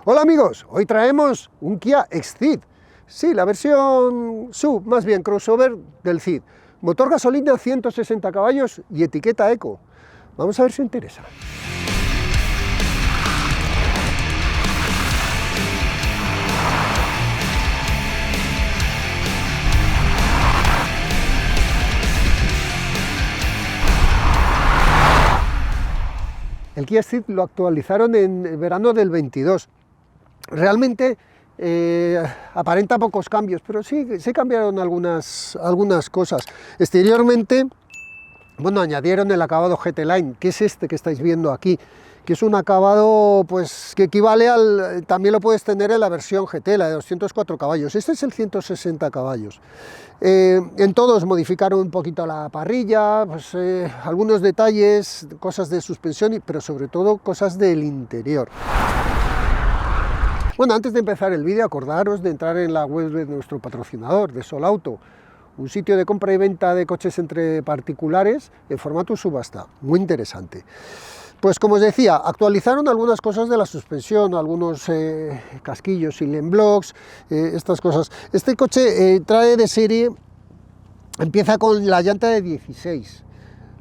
Hola amigos, hoy traemos un Kia XCeed. Sí, la versión sub, más bien crossover del Ceed. Motor gasolina, 160 caballos y etiqueta eco. Vamos a ver si os interesa. El Kia XCeed lo actualizaron en verano del 22. Realmente aparenta pocos cambios, pero sí cambiaron algunas cosas. Exteriormente, bueno, añadieron el acabado GT Line, que es este que estáis viendo aquí, que es un acabado pues que equivale al, también lo puedes tener en la versión GT, la de 204 caballos. Este es el 160 caballos. En todos modificaron un poquito la parrilla, pues, algunos detalles, cosas de suspensión, pero sobre todo cosas del interior. Bueno, antes de empezar el vídeo, acordaros de entrar en la web de nuestro patrocinador, de Solauto, un sitio de compra y venta de coches entre particulares en formato subasta, muy interesante. Pues como os decía, actualizaron algunas cosas de la suspensión, algunos casquillos, silent blocks, estas cosas. Este coche trae de serie, empieza con la llanta de 16.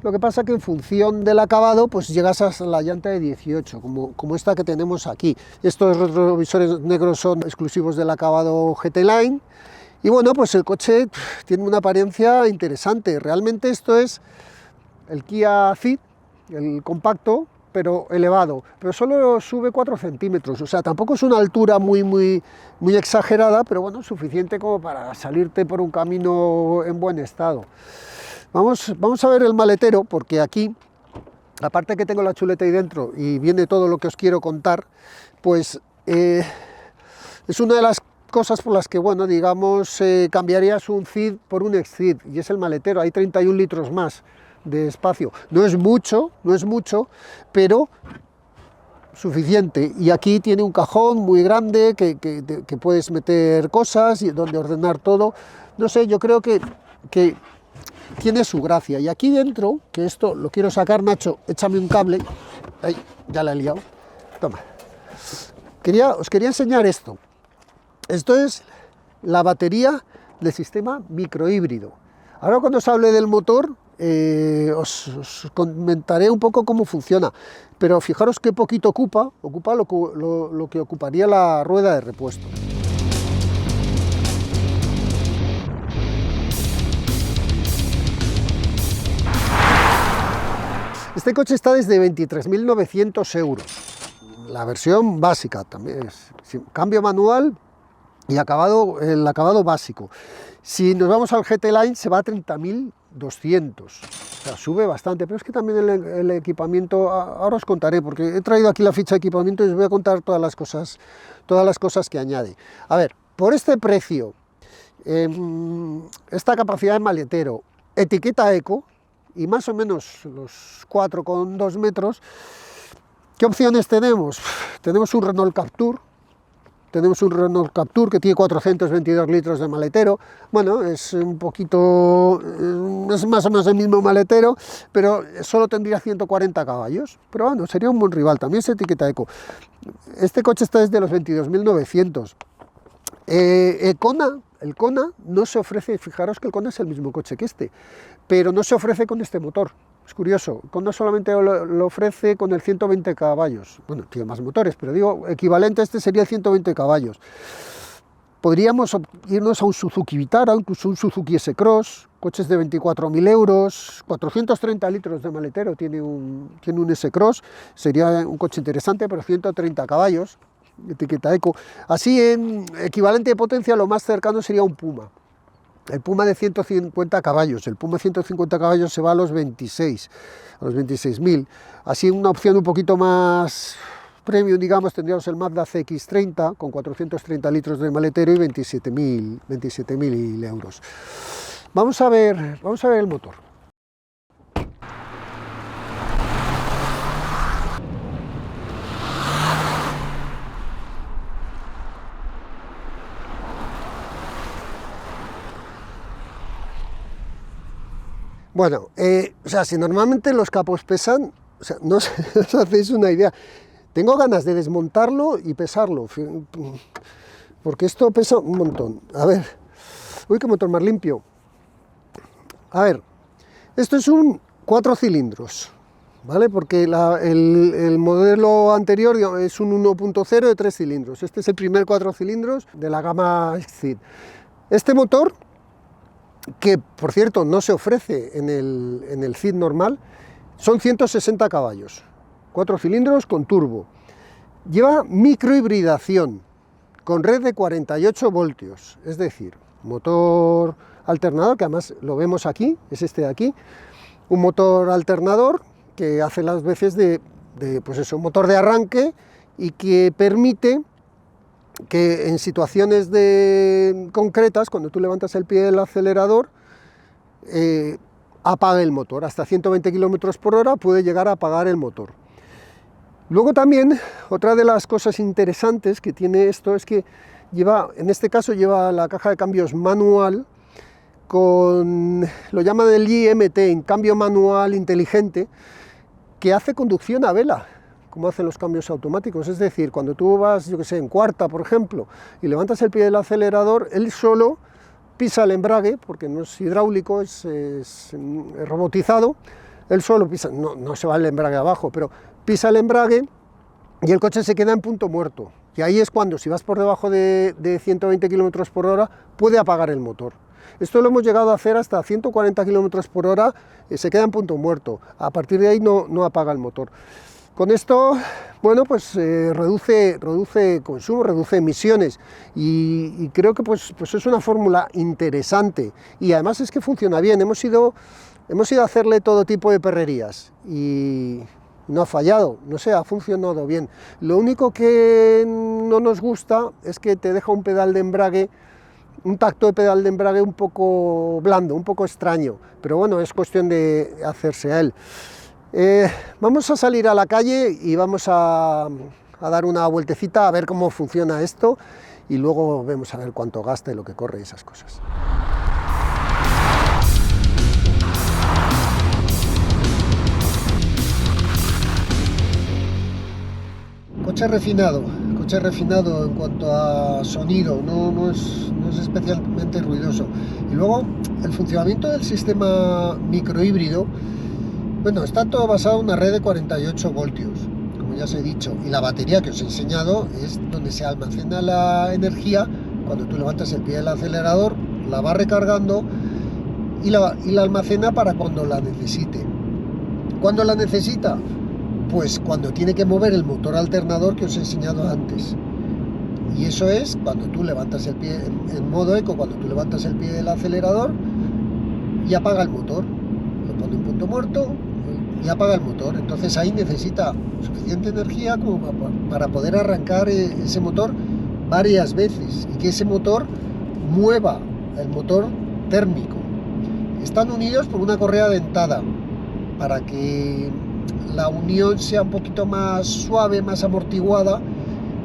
Lo que pasa que en función del acabado, pues llegas a la llanta de 18, como esta que tenemos aquí. Estos retrovisores negros son exclusivos del acabado GT Line. Y bueno, pues el coche tiene una apariencia interesante. Realmente esto es el Kia Ceed, el compacto, pero elevado. Pero solo sube 4 centímetros, o sea, tampoco es una altura muy exagerada, pero bueno, suficiente como para salirte por un camino en buen estado. Vamos a ver el maletero, porque aquí, aparte que tengo la chuleta ahí dentro y viene todo lo que os quiero contar, pues es una de las cosas por las que, bueno, digamos, cambiarías un Ceed por un XCeed, y es el maletero. Hay 31 litros más de espacio. No es mucho, pero suficiente. Y aquí tiene un cajón muy grande que puedes meter cosas y donde ordenar todo. No sé, yo creo que tiene su gracia. Y aquí dentro, que esto lo quiero sacar, Nacho, échame un cable. Ay, ya la he liado. Toma. Os quería enseñar esto. Esto es la batería del sistema microhíbrido. Ahora cuando os hable del motor, os comentaré un poco cómo funciona. Pero fijaros qué poquito ocupa lo que ocuparía la rueda de repuesto. Este coche está desde 23.900 euros, la versión básica también es cambio manual y el acabado básico. Si nos vamos al GT Line se va a 30.200, o sea, sube bastante, pero es que también el equipamiento, ahora os contaré, porque he traído aquí la ficha de equipamiento y os voy a contar todas las cosas que añade. A ver, por este precio, esta capacidad de maletero, etiqueta eco, y más o menos los 4,2 metros, ¿qué opciones tenemos? Tenemos un Renault Captur, que tiene 422 litros de maletero. Bueno, es un poquito, es más o menos el mismo maletero, pero solo tendría 140 caballos, pero bueno, sería un buen rival, también se etiqueta eco. Este coche está desde los 22.900. El Kona no se ofrece, fijaros que el Kona es el mismo coche que este, pero no se ofrece con este motor. Es curioso, el Kona solamente lo ofrece con el 120 caballos. Bueno, tiene más motores, pero digo, equivalente a este sería el 120 caballos. Podríamos irnos a un Suzuki Vitara, incluso un Suzuki S-Cross, coches de 24.000 euros, 430 litros de maletero tiene un S-Cross, sería un coche interesante, pero 130 caballos. Etiqueta eco. Así en equivalente de potencia lo más cercano sería un Puma, el Puma de 150 caballos. El Puma de 150 caballos se va a los 26.000. Así una opción un poquito más premium, digamos, tendríamos el Mazda CX-30 con 430 litros de maletero y 27.000 euros. Vamos a ver el motor. Bueno, o sea, si normalmente los capos pesan, o sea, no os hacéis una idea, Tengo ganas de desmontarlo y pesarlo, porque esto pesa un montón. A ver, uy, qué motor más limpio. A ver, esto es un 4 cilindros, ¿vale? Porque el modelo anterior es un 1.0 de 3 cilindros. Este es el primer 4 cilindros de la gama Exceed. Este motor, que por cierto no se ofrece en el Ceed normal, son 160 caballos, 4 cilindros con turbo. Lleva microhibridación con red de 48 voltios, es decir, motor alternador, que además lo vemos aquí, es este de aquí, un motor alternador que hace las veces de pues eso, un motor de arranque y que permite que en situaciones concretas, cuando tú levantas el pie del acelerador, apague el motor. Hasta 120 km por hora puede llegar a apagar el motor. Luego también, otra de las cosas interesantes que tiene esto es que en este caso lleva la caja de cambios manual lo llaman el IMT, cambio manual inteligente, que hace conducción a vela, como hacen los cambios automáticos. Es decir, cuando tú vas, yo que sé, en cuarta, por ejemplo, y levantas el pie del acelerador, él solo pisa el embrague, porque no es hidráulico, es robotizado, él solo pisa, no se va el embrague abajo, pero pisa el embrague y el coche se queda en punto muerto. Y ahí es cuando, si vas por debajo de 120 km por hora, puede apagar el motor. Esto lo hemos llegado a hacer hasta 140 km por hora, se queda en punto muerto. A partir de ahí no apaga el motor. Con esto, bueno, pues reduce consumo, reduce emisiones y creo que pues es una fórmula interesante y además es que funciona bien. Hemos ido a hacerle todo tipo de perrerías y no ha fallado, no sé, ha funcionado bien. Lo único que no nos gusta es que te deja un pedal de embrague, un tacto de pedal de embrague un poco blando, un poco extraño, pero bueno, es cuestión de hacerse a él. Vamos a salir a la calle y vamos a dar una vueltecita a ver cómo funciona esto y luego vemos a ver cuánto gasta y lo que corre y esas cosas. Coche refinado en cuanto a sonido, no es especialmente ruidoso. Y luego el funcionamiento del sistema microhíbrido, bueno, está todo basado en una red de 48 voltios, como ya os he dicho, y la batería que os he enseñado es donde se almacena la energía. Cuando tú levantas el pie del acelerador, la va recargando y la almacena para cuando la necesite. ¿Cuándo la necesita? Pues cuando tiene que mover el motor alternador que os he enseñado antes. Y eso es cuando tú levantas el pie en modo eco, cuando tú levantas el pie del acelerador y apaga el motor. Lo pone en punto muerto y apaga el motor. Entonces ahí necesita suficiente energía como para poder arrancar ese motor varias veces y que ese motor mueva el motor térmico. Están unidos por una correa dentada para que la unión sea un poquito más suave, más amortiguada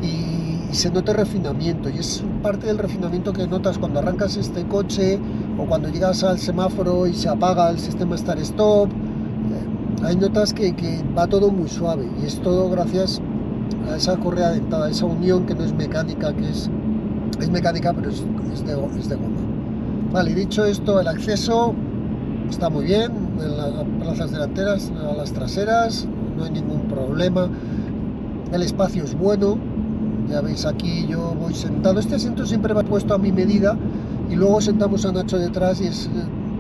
y se note refinamiento. Y es parte del refinamiento que notas cuando arrancas este coche o cuando llegas al semáforo y se apaga el sistema start-stop. Hay notas que va todo muy suave y es todo gracias a esa correa dentada, a esa unión que no es mecánica, que es mecánica pero es de goma. Vale, dicho esto, el acceso está muy bien, en las plazas delanteras, a las traseras, no hay ningún problema. El espacio es bueno, ya veis aquí yo voy sentado. Este asiento siempre va puesto a mi medida y luego sentamos a Nacho detrás y es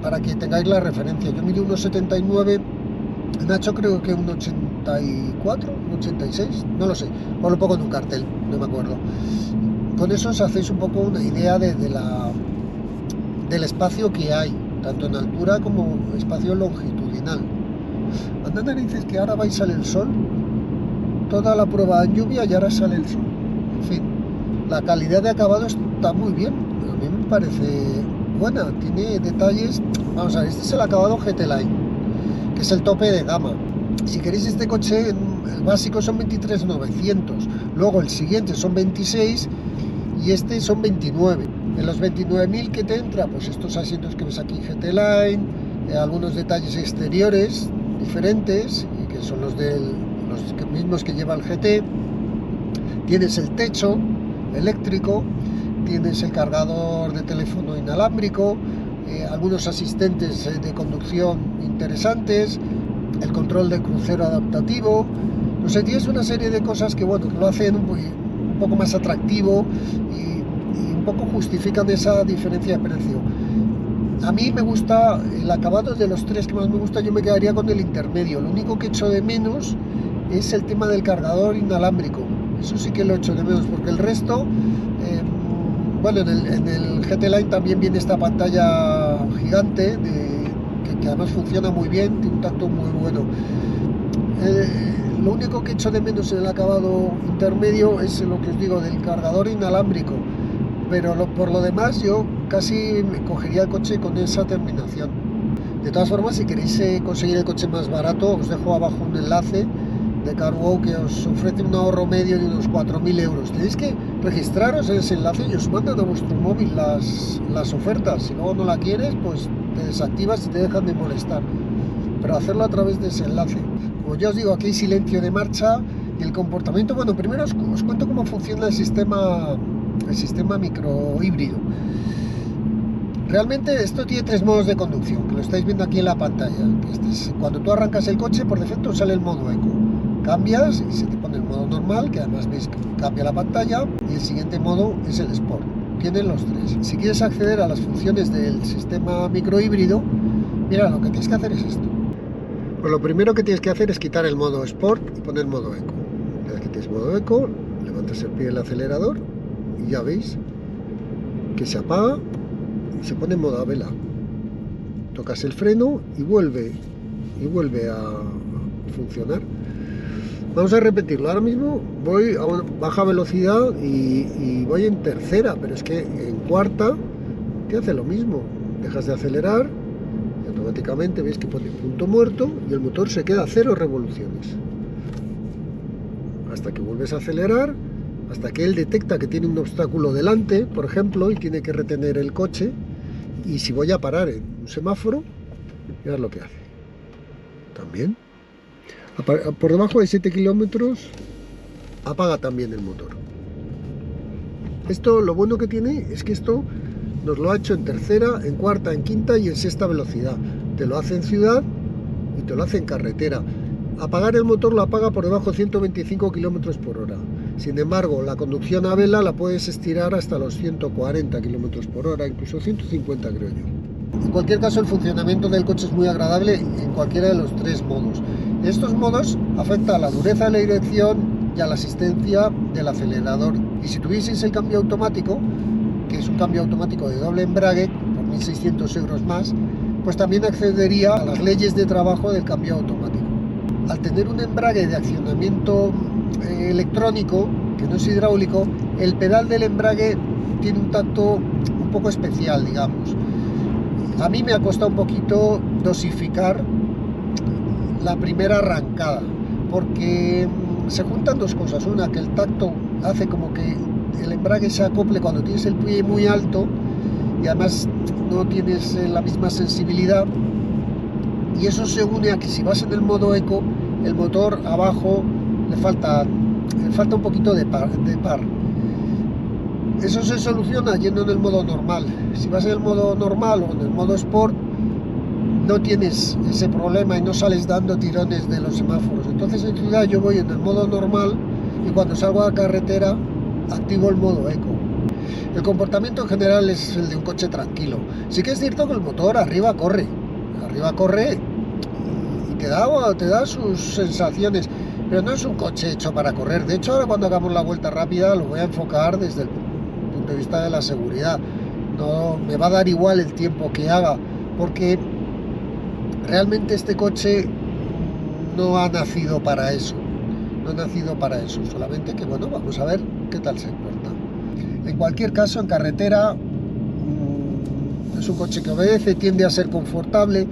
para que tengáis la referencia. Yo mido 1,79, Nacho creo que 1,84, 1,86, no lo sé, os lo pongo en un cartel, no me acuerdo. Con eso os hacéis un poco una idea del espacio que hay, tanto en altura como espacio longitudinal. Anda narices que ahora va y sale el sol, toda la prueba en lluvia y ahora sale el sol. En fin, la calidad de acabado está muy bien, a mí me parece buena, tiene detalles. Vamos a ver, este es el acabado GT Line, que es el tope de gama. Si queréis este coche, el básico son 23.900, luego el siguiente son 26 y este son 29. En los 29.000 que te entra, pues estos asientos que ves aquí GT Line, algunos detalles exteriores diferentes, y que son los los mismos que lleva el GT. Tienes el techo eléctrico, tienes el cargador de teléfono inalámbrico, algunos asistentes de conducción interesantes, el control de crucero adaptativo. No sé, tienes una serie de cosas que, bueno, que lo hacen un poco más atractivo y un poco justifican esa diferencia de precio. A mí me gusta el acabado de los tres que más me gusta, yo me quedaría con el intermedio. Lo único que echo de menos es el tema del cargador inalámbrico. Eso sí que lo echo de menos, porque el resto, bueno, en el GT Line también viene esta pantalla gigante que además funciona muy bien, tiene un tacto muy bueno. Lo único que echo de menos en el acabado intermedio es lo que os digo del cargador inalámbrico, pero por lo demás yo casi me cogería el coche con esa terminación. De todas formas, si queréis conseguir el coche más barato, os dejo abajo un enlace de CarWow que os ofrece un ahorro medio de unos 4.000 euros. Tenéis que registraros en ese enlace y os mandan a vuestro móvil las ofertas. Si luego no la quieres, pues te desactivas y te dejan de molestar. Pero hacerlo a través de ese enlace. Como ya os digo, aquí hay silencio de marcha y el comportamiento. Bueno, primero os cuento cómo funciona el sistema microhíbrido. Realmente esto tiene tres modos de conducción, que lo estáis viendo aquí en la pantalla. Cuando tú arrancas el coche, por defecto sale el modo eco. Cambias y se te pone el modo normal, que además veis que cambia la pantalla, y el siguiente modo es el Sport. Tienen los tres. Si quieres acceder a las funciones del sistema microhíbrido, mira, lo que tienes que hacer es esto. Pues lo primero que tienes que hacer es quitar el modo Sport y poner modo eco. Una vez que tienes modo eco, levantas el pie del acelerador y ya veis que se apaga y se pone en modo a vela. Tocas el freno y vuelve a funcionar. Vamos a repetirlo. Ahora mismo voy a baja velocidad y voy en tercera, pero es que en cuarta te hace lo mismo. Dejas de acelerar y automáticamente veis que pone punto muerto y el motor se queda a 0 revoluciones. Hasta que vuelves a acelerar, hasta que él detecta que tiene un obstáculo delante, por ejemplo, y tiene que retener el coche. Y si voy a parar en un semáforo, mirad lo que hace. También. Por debajo de 7 kilómetros apaga también el motor. Esto, lo bueno que tiene es que esto nos lo ha hecho en tercera, en cuarta, en quinta y en sexta velocidad. Te lo hace en ciudad y te lo hace en carretera. Apagar el motor lo apaga por debajo de 125 kilómetros por hora. Sin embargo, la conducción a vela la puedes estirar hasta los 140 kilómetros por hora, incluso 150 creo yo. En cualquier caso, el funcionamiento del coche es muy agradable en cualquiera de los tres modos. Estos modos afectan a la dureza de la dirección y a la asistencia del acelerador. Y si tuvieseis el cambio automático, que es un cambio automático de doble embrague, por 1.600 euros más, pues también accedería a las leyes de trabajo del cambio automático. Al tener un embrague de accionamiento electrónico, que no es hidráulico, el pedal del embrague tiene un tacto un poco especial, digamos. A mí me ha costado un poquito dosificar la primera arrancada, porque se juntan dos cosas. Una, que el tacto hace como que el embrague se acople cuando tienes el pie muy alto y además no tienes la misma sensibilidad, y eso se une a que si vas en el modo eco, el motor abajo le falta un poquito de par. Eso se soluciona yendo en el modo normal. Si vas en el modo normal o en el modo Sport, no tienes ese problema y no sales dando tirones de los semáforos. Entonces en ciudad yo voy en el modo normal y cuando salgo a carretera activo el modo eco. El comportamiento en general es el de un coche tranquilo. Sí que es cierto que el motor arriba corre y te da sus sensaciones, pero no es un coche hecho para correr. De hecho, ahora cuando hagamos la vuelta rápida lo voy a enfocar desde el punto de vista de la seguridad. No me va a dar igual el tiempo que haga, porque realmente este coche no ha nacido para eso. Solamente que, bueno, vamos a ver qué tal se porta. En cualquier caso, en carretera es un coche que obedece, tiende a ser confortable.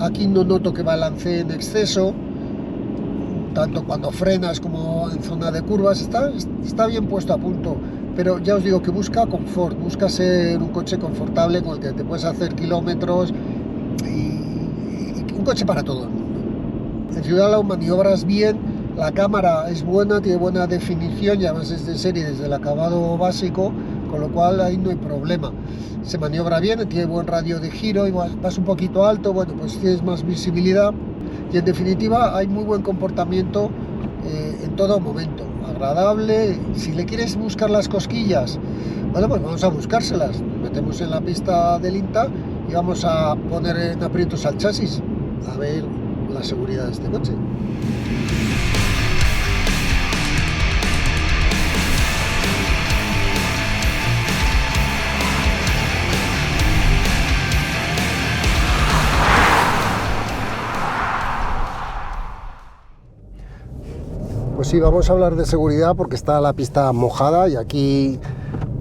Aquí no noto que balancee en exceso, tanto cuando frenas como en zona de curvas. Está bien puesto a punto, pero ya os digo que busca confort, busca ser un coche confortable con el que te puedes hacer kilómetros y un coche para todo el mundo. En ciudad lo maniobras bien, La cámara es buena, tiene buena definición y además es de serie desde el acabado básico, con lo cual ahí no hay problema. Se maniobra bien, tiene buen radio de giro y vas un poquito alto, bueno, pues tienes más visibilidad y en definitiva hay muy buen comportamiento en todo momento, agradable. Si le quieres buscar las cosquillas, bueno, pues vamos a buscárselas. Nos metemos en la pista del INTA y vamos a poner en aprietos al chasis a ver la seguridad de este coche. Pues sí, vamos a hablar de seguridad porque está la pista mojada y aquí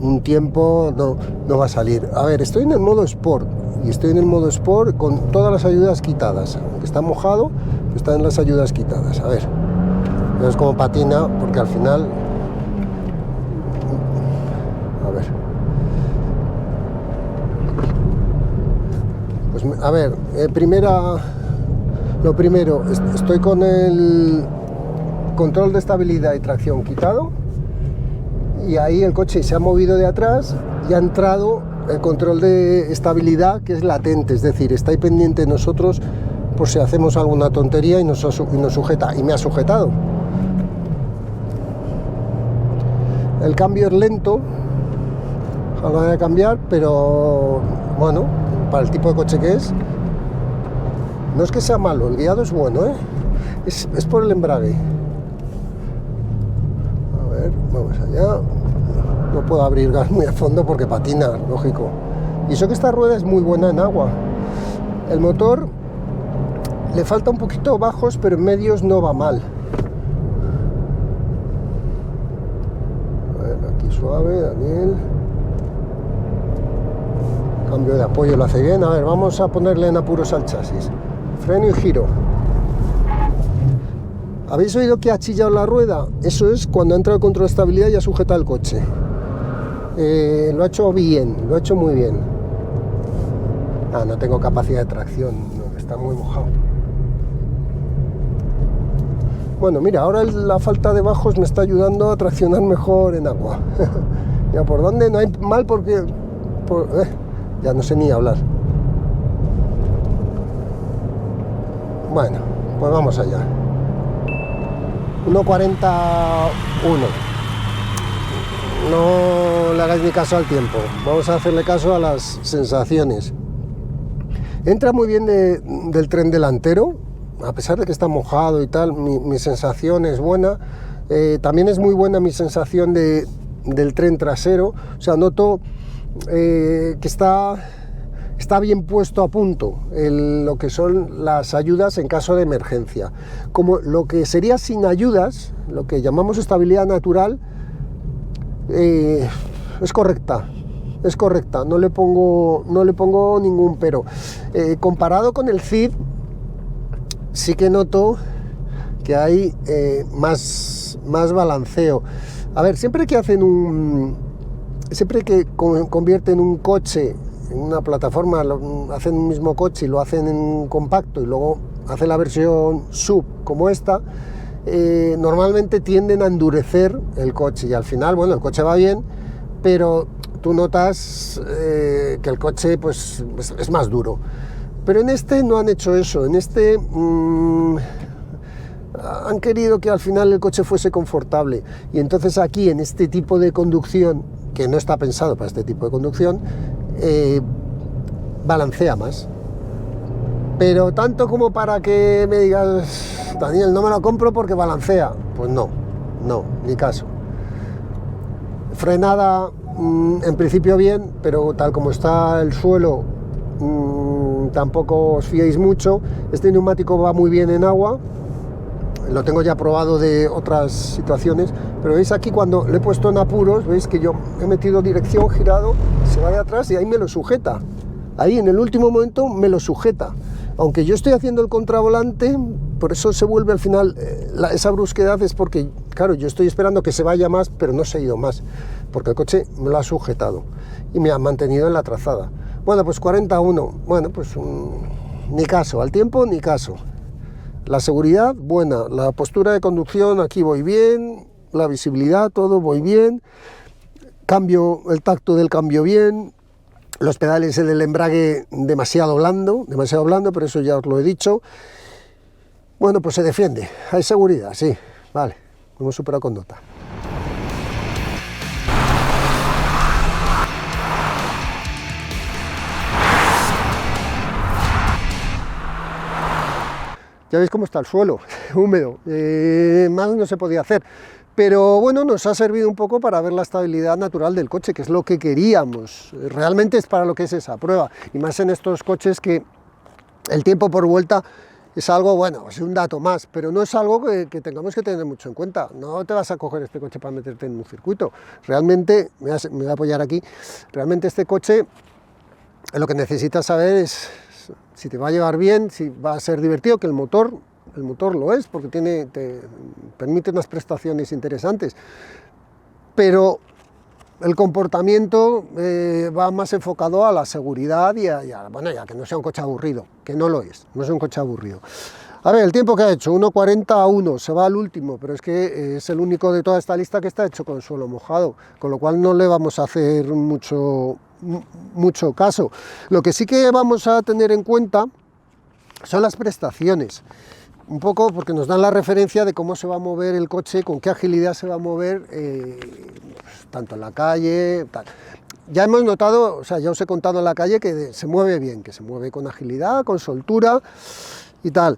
un tiempo no va a salir. A ver, estoy en el modo Sport y estoy en el modo Sport con todas las ayudas quitadas. Aunque está mojado, están las ayudas quitadas. A ver, no es como patina porque al final... A ver. Pues a ver, lo primero, estoy con el control de estabilidad y tracción quitado y ahí el coche se ha movido de atrás y ha entrado el control de estabilidad, que es latente, es decir, está ahí pendiente de nosotros por si hacemos alguna tontería y nos sujeta, y me ha sujetado. El cambio es lento a la hora de cambiar, pero bueno, para el tipo de coche que es, no es que sea malo, el guiado es bueno, es por el embrague. Vamos allá. No puedo abrir gas muy a fondo porque patina, lógico. Y eso que esta rueda es muy buena en agua. El motor le falta un poquito bajos, pero en medios no va mal. A ver, aquí suave, Daniel. Cambio de apoyo lo hace bien. A ver, vamos a ponerle en apuros al chasis. Freno y giro. ¿Habéis oído que ha chillado la rueda? Eso es cuando ha entrado el control de estabilidad y ha sujetado el coche. Lo ha hecho bien, lo ha hecho muy bien. No tengo capacidad de tracción, no, está muy mojado. Bueno, mira, ahora la falta de bajos me está ayudando a traccionar mejor en agua. Ya por dónde no hay mal porque... ya no sé ni hablar. Bueno, pues vamos allá. 1:41. No le hagáis ni caso al tiempo, vamos a hacerle caso a las sensaciones. Entra muy bien del tren delantero, a pesar de que está mojado y tal, mi sensación es buena. También es muy buena mi sensación del tren trasero, o sea, noto que está bien puesto a punto lo que son las ayudas en caso de emergencia. Como lo que sería sin ayudas, lo que llamamos estabilidad natural, es correcta, no le pongo ningún pero. Comparado con el CID, sí que noto que hay más balanceo. A ver, siempre que convierten un coche en una plataforma, hacen un mismo coche y lo hacen en compacto y luego hacen la versión sub como esta, normalmente tienden a endurecer el coche y al final, bueno, el coche va bien, pero tú notas que el coche pues es más duro. Pero en este no han hecho eso, en este han querido que al final el coche fuese confortable y entonces aquí en este tipo de conducción, que no está pensado para este tipo de conducción, balancea más, pero tanto como para que me digas, Daniel, no me lo compro porque balancea, pues no, ni caso. Frenada, en principio bien, pero tal como está el suelo, tampoco os fiéis mucho. Este neumático va muy bien en agua, lo tengo ya probado de otras situaciones, pero veis aquí cuando lo he puesto en apuros, veis que yo he metido dirección, girado, se va de atrás y ahí me lo sujeta. Ahí en el último momento me lo sujeta. Aunque yo estoy haciendo el contravolante, por eso se vuelve al final, esa brusquedad es porque, claro, yo estoy esperando que se vaya más, pero no se ha ido más, porque el coche me lo ha sujetado y me ha mantenido en la trazada. Bueno, pues 41, bueno, pues ni caso, al tiempo ni caso. La seguridad, buena. La postura de conducción, aquí voy bien. La visibilidad, todo voy bien. Cambio, el tacto del cambio bien. Los pedales en el embrague demasiado blando, pero eso ya os lo he dicho. Bueno, pues se defiende. Hay seguridad, sí. Vale, hemos superado con nota. Ya veis cómo está el suelo, húmedo, más no se podía hacer, pero bueno, nos ha servido un poco para ver la estabilidad natural del coche, que es lo que queríamos, realmente es para lo que es esa prueba, y más en estos coches que el tiempo por vuelta es algo, bueno, es un dato más, pero no es algo que tengamos que tener mucho en cuenta. No te vas a coger este coche para meterte en un circuito, realmente, me voy a apoyar aquí, realmente este coche lo que necesitas saber es si te va a llevar bien, si va a ser divertido, que el motor lo es, porque te permite unas prestaciones interesantes, pero el comportamiento va más enfocado a la seguridad y bueno, ya que no sea un coche aburrido, que no lo es, no es un coche aburrido. A ver, el tiempo que ha hecho, 1:40 a 1, se va al último, pero es que es el único de toda esta lista que está hecho con suelo mojado, con lo cual no le vamos a hacer mucho caso. Lo que sí que vamos a tener en cuenta son las prestaciones, un poco porque nos dan la referencia de cómo se va a mover el coche, con qué agilidad se va a mover, tanto en la calle, tal. Ya hemos notado, o sea, ya os he contado en la calle que se mueve bien, que se mueve con agilidad, con soltura y tal.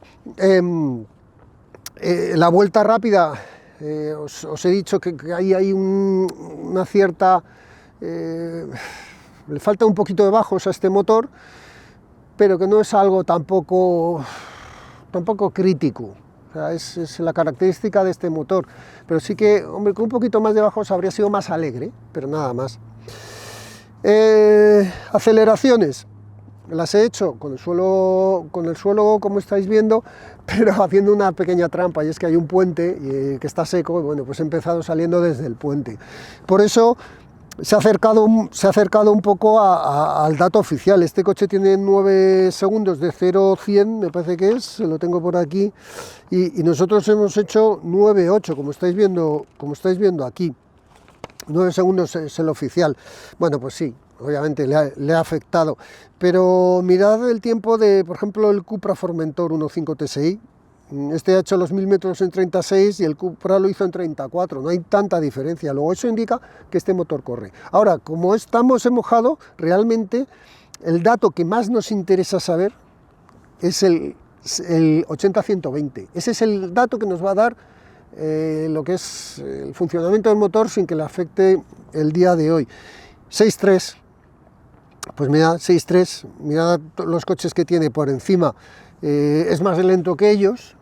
La vuelta rápida, os he dicho que ahí hay una cierta... le falta un poquito de bajos a este motor, pero que no es algo tampoco crítico. O sea, es la característica de este motor, pero sí que, hombre, con un poquito más de bajos habría sido más alegre, pero nada más. Aceleraciones, las he hecho con el suelo como estáis viendo, pero haciendo una pequeña trampa, y es que hay un puente que está seco, y bueno, pues he empezado saliendo desde el puente. Por eso se ha acercado un poco al dato oficial. Este coche tiene 9 segundos de 0 a 100, me parece que es, lo tengo por aquí, y nosotros hemos hecho 9,8, como estáis viendo aquí. 9 segundos es el oficial. Bueno, pues sí, obviamente le ha afectado, pero mirad el tiempo de, por ejemplo, el Cupra Formentor 1.5 TSI. Este ha hecho los 1000 metros en 36 y el Cupra lo hizo en 34, no hay tanta diferencia. Luego eso indica que este motor corre. Ahora, como estamos en mojado, realmente el dato que más nos interesa saber es el 80-120. Ese es el dato que nos va a dar lo que es el funcionamiento del motor sin que le afecte el día de hoy. 6.3, pues mirad, 6.3, mirad los coches que tiene por encima, es más lento que ellos,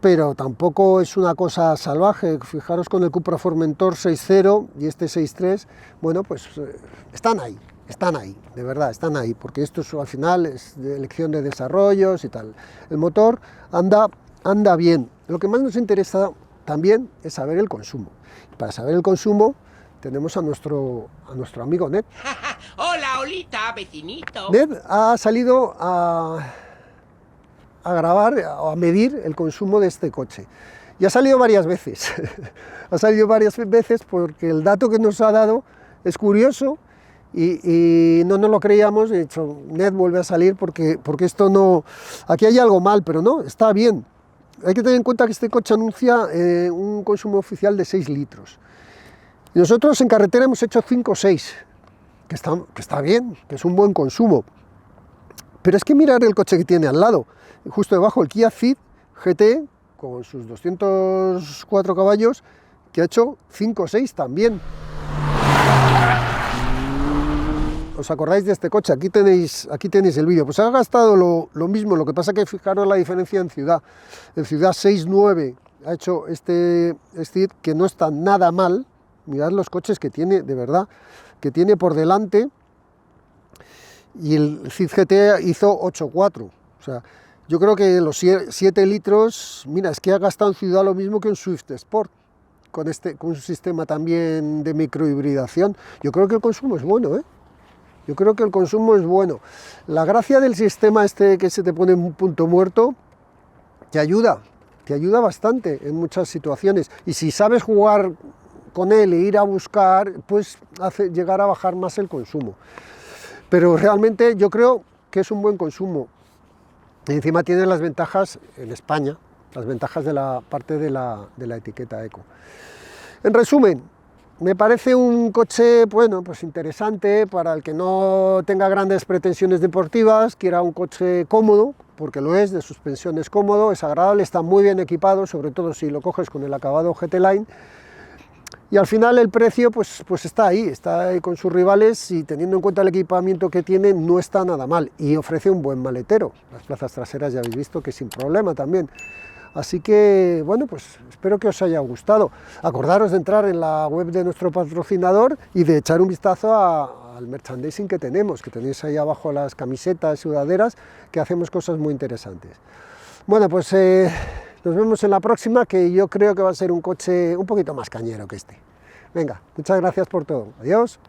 pero tampoco es una cosa salvaje. Fijaros con el Cupra Formentor 6.0 y este 6.3, bueno, pues están ahí, de verdad, están ahí, porque esto al final es de elección de desarrollos y tal. El motor anda bien. Lo que más nos interesa también es saber el consumo. Para saber el consumo tenemos a nuestro amigo Ned. Hola, Olita, vecinito. Ned ha salido a grabar, a medir el consumo de este coche. Y ha salido varias veces. Ha salido varias veces porque el dato que nos ha dado es curioso y no nos lo creíamos. De hecho, Ned vuelve a salir porque esto no... Aquí hay algo mal, pero no, está bien. Hay que tener en cuenta que este coche anuncia un consumo oficial de 6 litros. Y nosotros en carretera hemos hecho 5 o 6, que está bien, que es un buen consumo. Pero es que mirar el coche que tiene al lado, justo debajo, el Kia Ceed GT, con sus 204 caballos, que ha hecho 5 o 6 también. ¿Os acordáis de este coche? Aquí tenéis el vídeo. Pues ha gastado lo mismo, lo que pasa que fijaros la diferencia en ciudad. En ciudad 6.9 ha hecho este Ceed, que no está nada mal. Mirad los coches que tiene, de verdad, que tiene por delante. Y el Ceed GT hizo 8.4. O sea, yo creo que los 7 litros, mira, es que ha gastado en ciudad lo mismo que un Swift Sport, con un sistema también de microhibridación. Yo creo que el consumo es bueno, ¿eh? Yo creo que el consumo es bueno. La gracia del sistema este que se te pone en un punto muerto te ayuda bastante en muchas situaciones, y si sabes jugar con él e ir a buscar, pues hace llegar a bajar más el consumo. Pero realmente yo creo que es un buen consumo, y encima tiene las ventajas en España, las ventajas de la parte de la etiqueta eco. En resumen, me parece un coche, bueno, pues interesante para el que no tenga grandes pretensiones deportivas, quiera un coche cómodo, porque lo es, de suspensión es cómodo, es agradable, está muy bien equipado, sobre todo si lo coges con el acabado GT Line, y al final el precio pues está ahí con sus rivales, y teniendo en cuenta el equipamiento que tiene, no está nada mal, y ofrece un buen maletero. Las plazas traseras ya habéis visto que sin problema también. Así que, bueno, pues espero que os haya gustado. Acordaros de entrar en la web de nuestro patrocinador y de echar un vistazo al merchandising que tenéis ahí abajo, las camisetas, sudaderas, que hacemos cosas muy interesantes. Bueno, pues nos vemos en la próxima, que yo creo que va a ser un coche un poquito más cañero que este. Venga, muchas gracias por todo. Adiós.